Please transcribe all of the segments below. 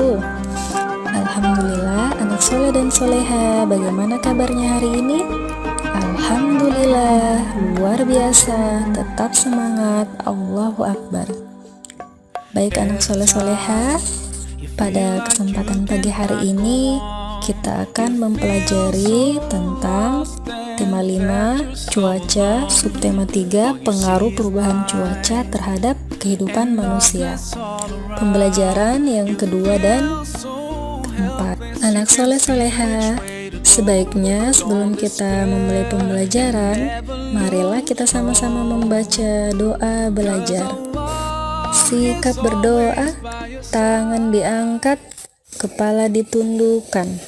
wabarakatuh. Alhamdulillah, anak soleh dan soleha, bagaimana kabarnya hari ini? Alhamdulillah, luar biasa, tetap semangat, Allahu Akbar. Baik anak soleh soleha, pada kesempatan pagi hari ini kita akan mempelajari tentang tema 5, cuaca, subtema 3, pengaruh perubahan cuaca terhadap kehidupan manusia. Pembelajaran yang kedua dan keempat. Anak soleh soleha, sebaiknya sebelum kita memulai pembelajaran, marilah kita sama-sama membaca doa belajar. Sikap berdoa, tangan diangkat, kepala ditundukkan.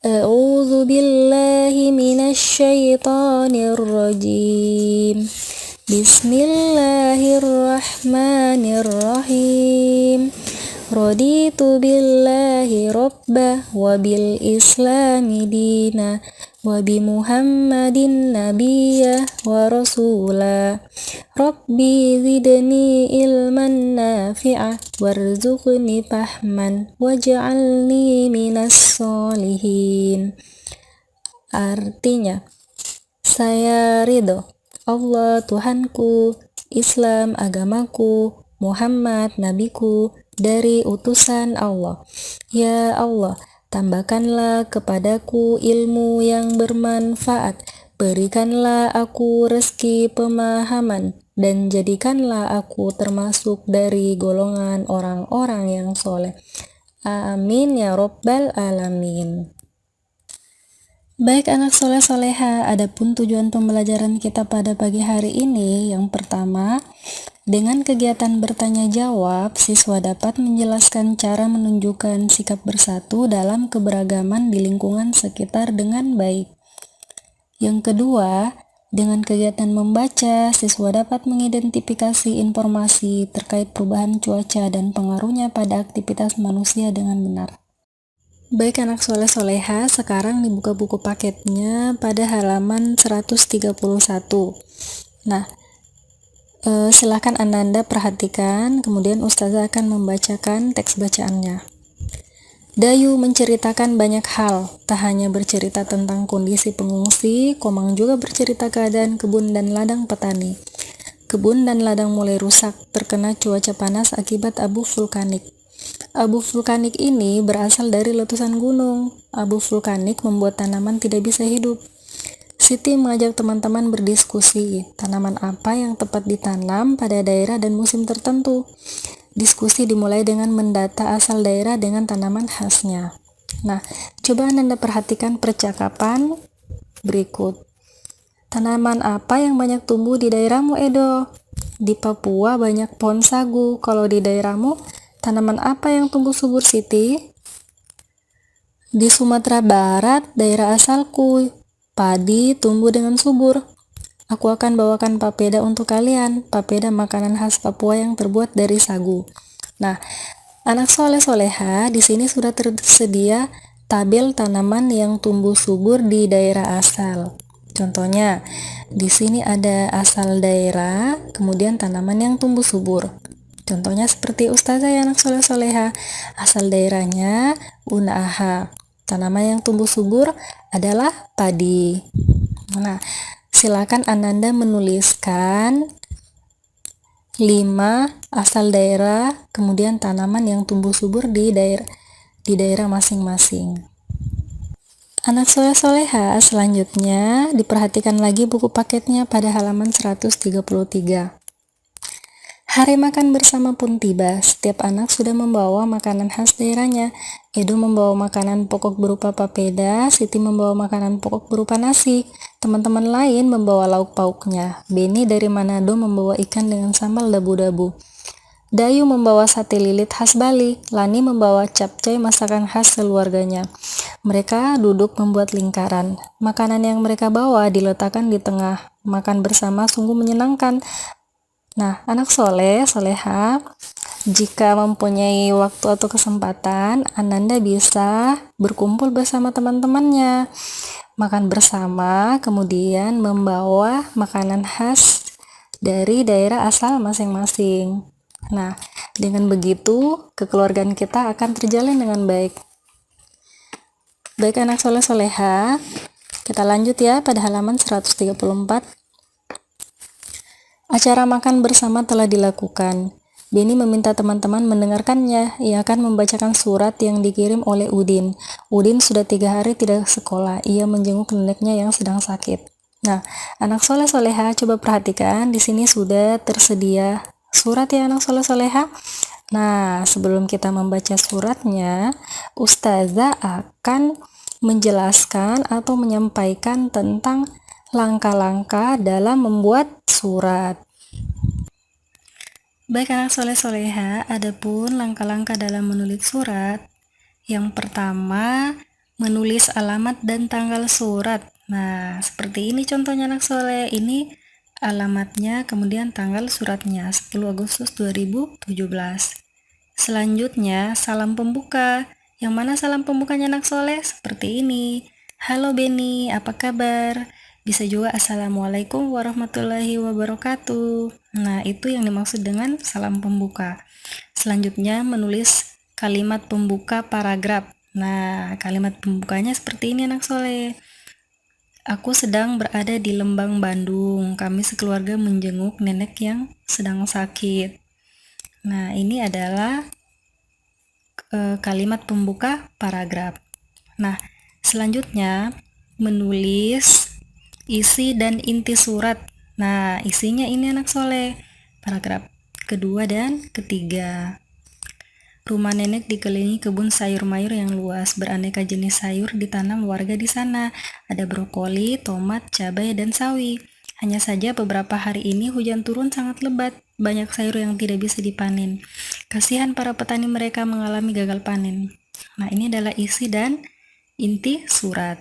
A'udzu billahi minasyaitonir rajim. Bismillahirrahmanirrahim. Raditu billahi robba wa bil islami dina wa bi muhammadin nabiyya wa rasula. Rabbi zidni ilman nafi'ah warzuqni fahman waj'alni minas solihin. Artinya, saya ridho Allah Tuhanku, Islam agamaku, Muhammad nabiku dari utusan Allah. Ya Allah, tambahkanlah kepadaku ilmu yang bermanfaat, berikanlah aku rezeki pemahaman, dan jadikanlah aku termasuk dari golongan orang-orang yang soleh. Amin ya Rabbal Alamin. Baik anak soleh soleha, adapun tujuan pembelajaran kita pada pagi hari ini, yang pertama, dengan kegiatan bertanya jawab, siswa dapat menjelaskan cara menunjukkan sikap bersatu dalam keberagaman di lingkungan sekitar dengan baik. Yang kedua, dengan kegiatan membaca, siswa dapat mengidentifikasi informasi terkait perubahan cuaca dan pengaruhnya pada aktivitas manusia dengan benar. Baik anak soleh soleha, sekarang dibuka buku paketnya pada halaman 131. Nah, silakan Ananda perhatikan, kemudian Ustazah akan membacakan teks bacaannya. Dayu menceritakan banyak hal, tak hanya bercerita tentang kondisi pengungsi, Komang juga bercerita keadaan kebun dan ladang petani. Kebun dan ladang mulai rusak, terkena cuaca panas akibat abu vulkanik. Abu vulkanik ini berasal dari letusan gunung. Abu vulkanik membuat tanaman tidak bisa hidup. Siti mengajak teman-teman berdiskusi, tanaman apa yang tepat ditanam pada daerah dan musim tertentu. Diskusi dimulai dengan mendata asal daerah dengan tanaman khasnya. Nah, coba Anda perhatikan percakapan berikut. Tanaman apa yang banyak tumbuh di daerahmu, Edo? Di Papua banyak pohon sagu. Kalau di daerahmu, tanaman apa yang tumbuh subur, Siti? Di Sumatera Barat, daerah asalku, padi tumbuh dengan subur. Aku akan bawakan papeda untuk kalian. Papeda makanan khas Papua yang terbuat dari sagu. Nah, anak soleh soleha, di sini sudah tersedia tabel tanaman yang tumbuh subur di daerah asal. Contohnya, di sini ada asal daerah, kemudian tanaman yang tumbuh subur. Contohnya seperti Ustazah ya anak soleh soleha, asal daerahnya Unaha. Tanaman yang tumbuh subur adalah padi. Nah, silakan Ananda menuliskan 5 asal daerah, kemudian tanaman yang tumbuh subur di daerah masing-masing. Anak soleh soleha, selanjutnya diperhatikan lagi buku paketnya pada halaman 133. Hari makan bersama pun tiba. Setiap anak sudah membawa makanan khas daerahnya. Edo membawa makanan pokok berupa papeda, Siti membawa makanan pokok berupa nasi. Teman-teman lain membawa lauk pauknya. Beni dari Manado membawa ikan dengan sambal dabu-dabu. Dayu membawa sate lilit khas Bali. Lani membawa capcay masakan khas keluarganya. Mereka duduk membuat lingkaran. Makanan yang mereka bawa diletakkan di tengah. Makan bersama sungguh menyenangkan. Nah, anak soleh, soleha, jika mempunyai waktu atau kesempatan, Ananda bisa berkumpul bersama teman-temannya, makan bersama, kemudian membawa makanan khas dari daerah asal masing-masing. Nah, dengan begitu kekeluargaan kita akan terjalin dengan baik. Baik anak soleh soleha, kita lanjut ya pada halaman 134. Acara makan bersama telah dilakukan. Beni meminta teman-teman mendengarkannya. Ia akan membacakan surat yang dikirim oleh Udin. Udin sudah 3 hari tidak sekolah. Ia menjenguk neneknya yang sedang sakit. Nah, anak soleh soleha, coba perhatikan. Di sini sudah tersedia surat ya anak soleh soleha. Nah, sebelum kita membaca suratnya, Ustazah akan menjelaskan atau menyampaikan tentang langkah-langkah dalam membuat surat. Baik anak soleh soleha, adapun langkah-langkah dalam menulis surat. Yang pertama, menulis alamat dan tanggal surat. Nah, seperti ini contohnya anak soleh. Ini alamatnya, kemudian tanggal suratnya, 10 Agustus 2017. Selanjutnya, salam pembuka. Yang mana salam pembukanya anak soleh? Seperti ini. Halo Beni, apa kabar? Bisa juga Assalamualaikum warahmatullahi wabarakatuh. Nah, itu yang dimaksud dengan salam pembuka. Selanjutnya, menulis kalimat pembuka paragraf. Nah, kalimat pembukanya seperti ini anak soleh. Aku sedang berada di Lembang, Bandung. Kami sekeluarga menjenguk nenek yang sedang sakit. Nah, ini adalah kalimat pembuka paragraf. Nah, selanjutnya menulis isi dan inti surat. Nah, isinya ini anak soleh. Paragraf kedua dan ketiga. Rumah nenek dikelilingi kebun sayur mayur yang luas. Beraneka jenis sayur ditanam warga di sana. Ada brokoli, tomat, cabai, dan sawi. Hanya saja beberapa hari ini hujan turun sangat lebat. Banyak sayur yang tidak bisa dipanen. Kasihan para petani, mereka mengalami gagal panen. Nah, ini adalah isi dan inti surat.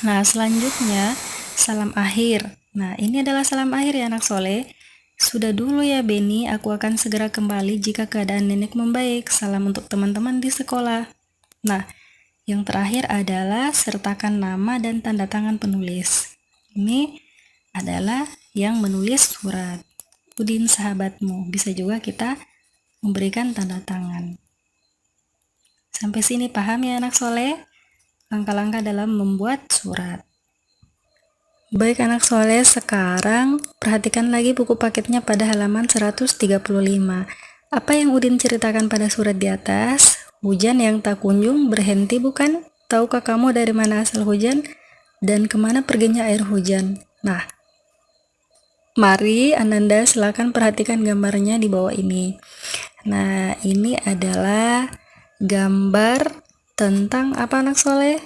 Nah, selanjutnya salam akhir. Nah, ini adalah salam akhir ya anak soleh. Sudah dulu ya Beni, aku akan segera kembali jika keadaan nenek membaik. Salam untuk teman-teman di sekolah. Nah, yang terakhir adalah sertakan nama dan tanda tangan penulis. Ini adalah yang menulis surat. Udin sahabatmu. Bisa juga kita memberikan tanda tangan. Sampai sini paham ya anak soleh? Langkah-langkah dalam membuat surat. Baik anak soleh, sekarang perhatikan lagi buku paketnya pada halaman 135. Apa yang Udin ceritakan pada surat di atas? Hujan yang tak kunjung berhenti bukan? Tahukah kamu dari mana asal hujan? Dan kemana perginya air hujan? Nah, mari Ananda silakan perhatikan gambarnya di bawah ini. Nah, ini adalah gambar tentang apa anak soleh?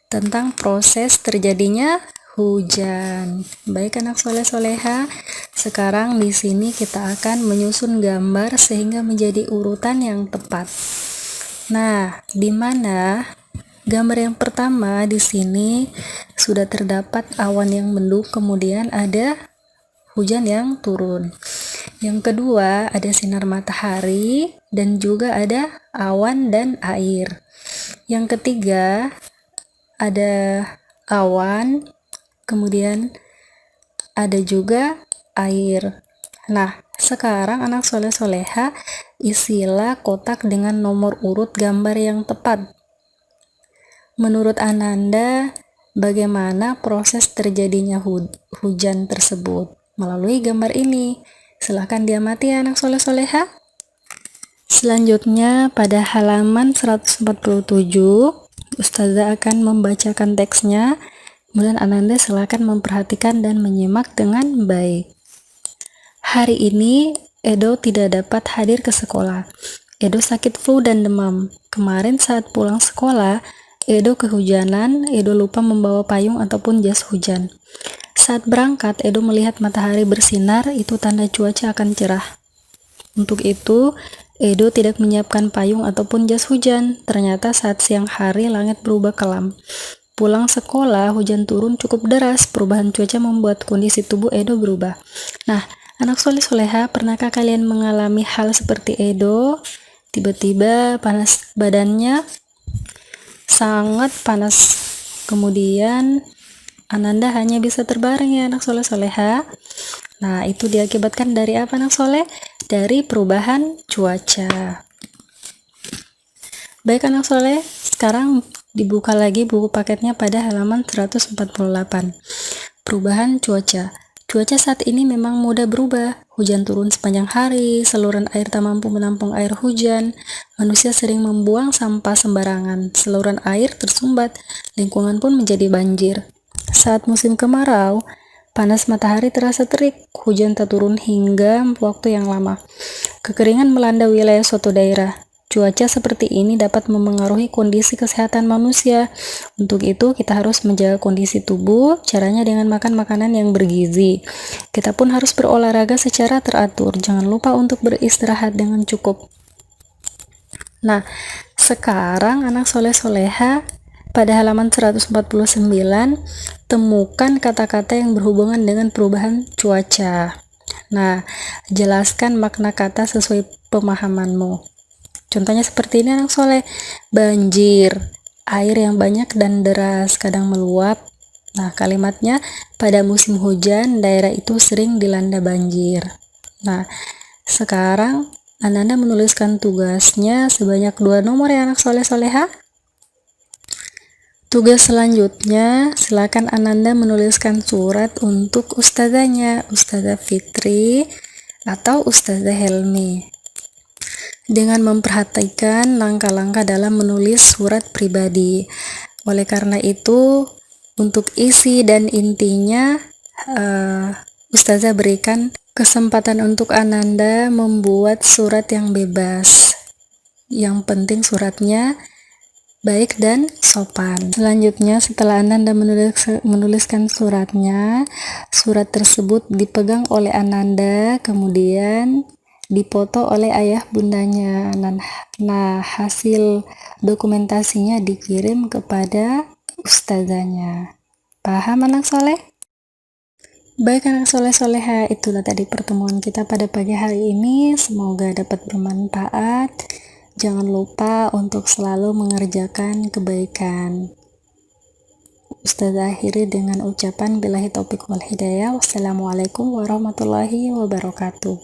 Tentang proses terjadinya hujan. Baik anak soleh soleha, sekarang di sini kita akan menyusun gambar sehingga menjadi urutan yang tepat. Nah, di mana gambar yang pertama di sini sudah terdapat awan yang mendung, kemudian ada hujan yang turun. Yang kedua ada sinar matahari dan juga ada awan dan air. Yang ketiga ada awan, kemudian ada juga air. Nah, sekarang anak soleh soleha isilah kotak dengan nomor urut gambar yang tepat. Menurut Ananda, bagaimana proses terjadinya hujan tersebut? Melalui gambar ini. Silahkan diamati ya anak soleh soleha. Selanjutnya pada halaman 147, Ustazah akan membacakan teksnya, kemudian Ananda silakan memperhatikan dan menyimak dengan baik. Hari ini Edo tidak dapat hadir ke sekolah. Edo sakit flu dan demam. Kemarin saat pulang sekolah, Edo kehujanan. Edo lupa membawa payung ataupun jas hujan. Saat berangkat, Edo melihat matahari bersinar, itu tanda cuaca akan cerah. Untuk itu, Edo tidak menyiapkan payung ataupun jas hujan. Ternyata saat siang hari langit berubah kelam. Pulang sekolah, hujan turun cukup deras. Perubahan cuaca membuat kondisi tubuh Edo berubah. Nah, anak soleh soleha, pernahkah kalian mengalami hal seperti Edo? Tiba-tiba panas badannya, sangat panas. Kemudian Ananda hanya bisa terbaring ya anak soleh soleha. Nah, itu diakibatkan dari apa anak soleh? Dari perubahan cuaca. Baik anak soleh, sekarang dibuka lagi buku paketnya pada halaman 148. Perubahan cuaca. Cuaca saat ini memang mudah berubah. Hujan turun sepanjang hari, saluran air tak mampu menampung air hujan, manusia sering membuang sampah sembarangan, saluran air tersumbat, lingkungan pun menjadi banjir. Saat musim kemarau, panas matahari terasa terik, hujan tak turun hingga waktu yang lama. Kekeringan melanda wilayah suatu daerah. Cuaca seperti ini dapat memengaruhi kondisi kesehatan manusia. Untuk itu, kita harus menjaga kondisi tubuh, caranya dengan makan makanan yang bergizi. Kita pun harus berolahraga secara teratur. Jangan lupa untuk beristirahat dengan cukup. Nah, sekarang anak soleh-soleha pada halaman 149, temukan kata-kata yang berhubungan dengan perubahan cuaca. Nah, jelaskan makna kata sesuai pemahamanmu. Contohnya seperti ini anak soleh. Banjir, air yang banyak dan deras, kadang meluap. Nah, kalimatnya, pada musim hujan, daerah itu sering dilanda banjir. Nah, sekarang Ananda menuliskan tugasnya sebanyak 2 nomor ya anak soleh-soleha. Tugas selanjutnya, silakan Ananda menuliskan surat untuk ustazahnya, Ustazah Fitri atau Ustazah Helmi, dengan memperhatikan langkah-langkah dalam menulis surat pribadi. Oleh karena itu, untuk isi dan intinya, Ustazah berikan kesempatan untuk Ananda membuat surat yang bebas. Yang penting suratnya baik dan sopan. Selanjutnya, setelah Ananda menuliskan suratnya, surat tersebut dipegang oleh Ananda, kemudian dipoto oleh ayah bundanya. Nah, hasil dokumentasinya dikirim kepada ustazahnya. Paham anak soleh? Baik anak soleh-soleha, itulah tadi pertemuan kita pada pagi hari ini. Semoga dapat bermanfaat. Jangan lupa untuk selalu mengerjakan kebaikan. Ustazah akhiri dengan ucapan billahi taufiq wal hidayah. Wassalamualaikum warahmatullahi wabarakatuh.